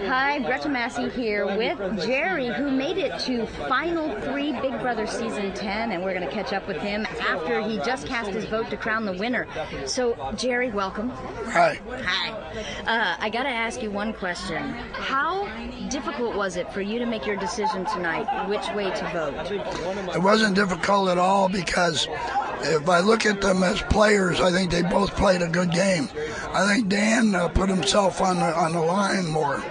Hi, Gretchen Massey here with Jerry, who made it to Final 3 Big Brother Season 10, and we're going to catch up with him after he just cast his vote to crown the winner. So, Jerry, welcome. Hi. Hi. I got to ask you one question. How difficult was it for you to make your decision tonight which way to vote? It wasn't difficult at all because if I look at them as players, I think they both played a good game. I think Dan put himself on the line more.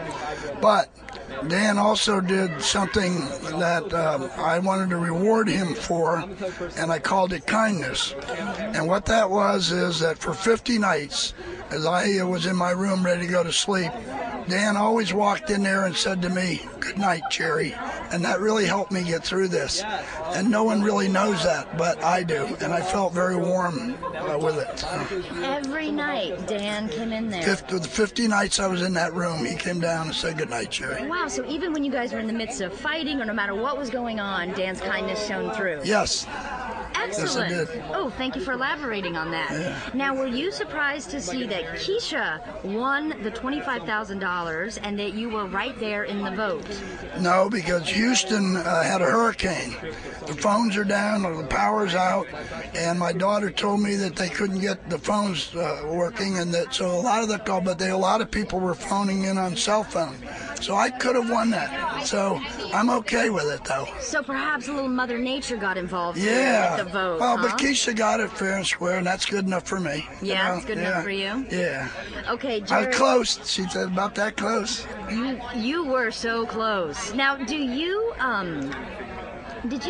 But Dan also did something that I wanted to reward him for, and I called it kindness. And what that was is that for 50 nights, as I was in my room ready to go to sleep, Dan always walked in there and said to me, "Good night, Jerry." And that really helped me get through this. And no one really knows that, but I do. And I felt very warm with it. Every night, Dan came in there. The 50 nights I was in that room, he came down and said, "Good night, Jerry." Wow, so even when you guys were in the midst of fighting or no matter what was going on, Dan's kindness shone through. Yes. Excellent. Yes, I did. Oh, thank you for elaborating on that. Yeah. Now, were you surprised to see that Keisha won the $25,000 and that you were right there in the vote? No, because Houston had a hurricane. The phones are down, the power's out, and my daughter told me that they couldn't get the phones working, and that so a lot of the call, but a lot of people were phoning in on cell phone. So I could have won that. So I'm okay with it, though. So perhaps a little Mother Nature got involved Yeah. with the vote. Well, huh? but Keisha got it fair and square, and that's good enough for me. Yeah, it's good enough for you? Yeah. Okay, I Jerry. was close. She said about that close. You were so close. Now, did you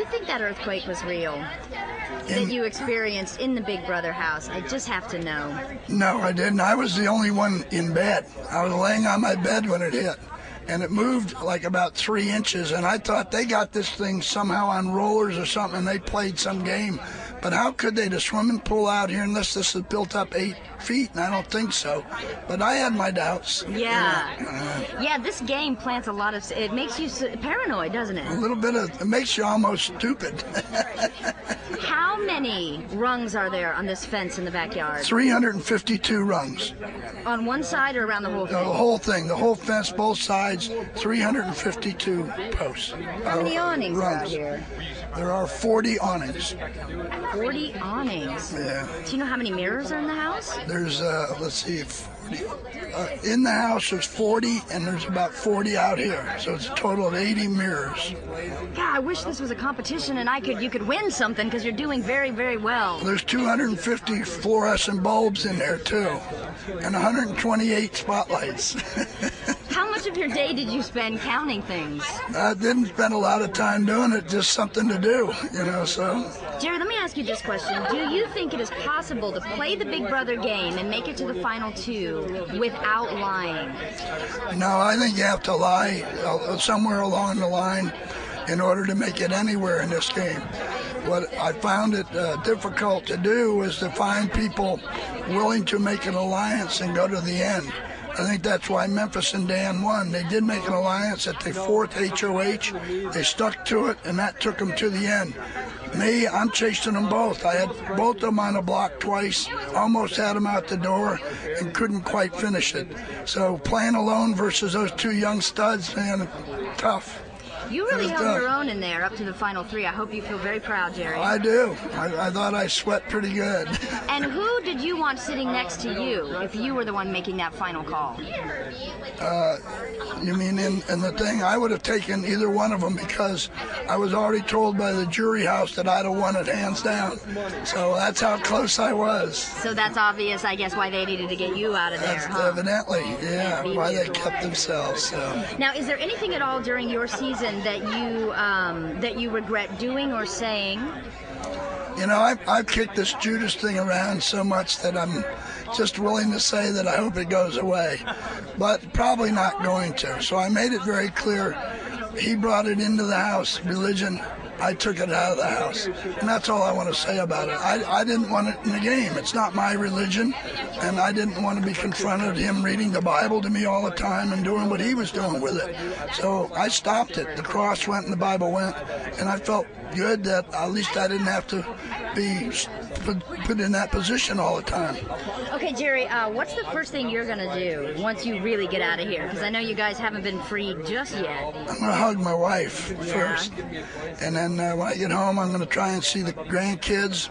think that earthquake was real? That you experienced in the Big Brother house? I just have to know. No, I didn't. I was the only one in bed. I was laying on my bed when it hit. And it moved like about 3 inches, and I thought they got this thing somehow on rollers or something, and they played some game. But how could they? The swimming pool out here, unless this is built up 8 feet, and I don't think so. But I had my doubts. Yeah. Yeah, this game plants a lot of... It makes you paranoid, doesn't it? A little bit of... It makes you almost stupid. How many rungs are there on this fence in the backyard? 352 rungs. On one side or around the whole thing? The whole thing, the whole fence, both sides, 352 posts. How many awnings are out here? There are 40 awnings. 40 awnings? Yeah. Do you know how many mirrors are in the house? There's, let's see, 40. In the house there's 40, and there's about 40 out here. So it's a total of 80 mirrors. God, I wish this was a competition and you could win something because you're doing very, very well. There's 250 fluorescent bulbs in there, too, and 128 spotlights. How much of your day did you spend counting things? I didn't spend a lot of time doing it, just something to do, so. Jerry, let me ask you this question. Do you think it is possible to play the Big Brother game and make it to the final 2 without lying? No, I think you have to lie somewhere along the line in order to make it anywhere in this game. What I found it difficult to do was to find people willing to make an alliance and go to the end. I think that's why Memphis and Dan won. They did make an alliance at the 4th HOH. They stuck to it, and that took them to the end. Me, I'm chasing them both. I had both of them on the block twice, almost had them out the door, and couldn't quite finish it. So playing alone versus those 2 young studs, man, tough. You really held your own in there up to the final 3. I hope you feel very proud, Jerry. I do. I thought I sweat pretty good. And who did you want sitting next to you if you were the one making that final call? You mean in the thing? I would have taken either one of them because I was already told by the jury house that I'd have won it hands down. So that's how close I was. So that's obvious, I guess, why they needed to get you out of there, huh? Evidently, yeah, why they kept themselves. So. Now, is there anything at all during your season that you regret doing or saying? I've kicked this Judas thing around so much that I'm just willing to say that I hope it goes away, but probably not going to. So I made it very clear. He brought it into the house, religion. I took it out of the house. And that's all I want to say about it. I didn't want it in the game. It's not my religion, and I didn't want to be confronted him reading the Bible to me all the time and doing what he was doing with it. So I stopped it. The cross went and the Bible went, and I felt good that at least I didn't have to be put in that position all the time. Okay, Jerry, what's the first thing you're going to do once you really get out of here? Because I know you guys haven't been freed just yet. I'm going to hug my wife first. And then when I get home, I'm going to try and see the grandkids.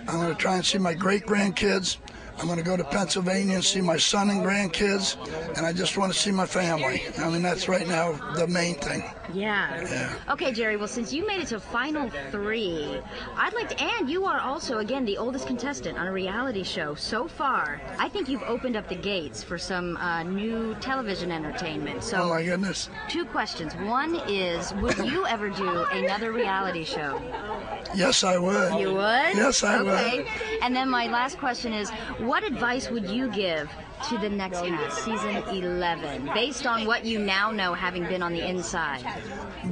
I'm going to try and see my great-grandkids. I'm going to go to Pennsylvania and see my son and grandkids, and I just want to see my family. I mean, that's right now the main thing. Yeah. Okay, Jerry, well, since you made it to Final 3, I'd like to, and you are also, again, the oldest contestant on a reality show so far. I think you've opened up the gates for some new television entertainment. So, oh, my goodness. 2 questions. One is, would you ever do another reality show? Yes, I would. You would? Yes, I would. Okay. And then my last question is, what advice would you give to the next cast, season 11, based on what you now know, having been on the inside?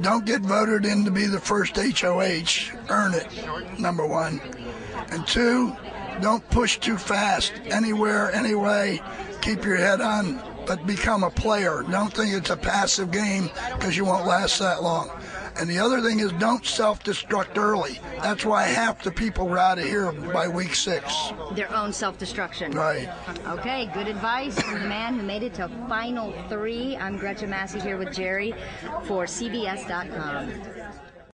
Don't get voted in to be the first HOH. Earn it, number 1. And 2, don't push too fast. Anywhere, anyway, keep your head on, but become a player. Don't think it's a passive game, because you won't last that long. And the other thing is, don't self-destruct early. That's why half the people are out of here by week 6. Their own self-destruction. Right. Okay, good advice from the man who made it to Final 3. I'm Gretchen Massey here with Jerry for CBS.com.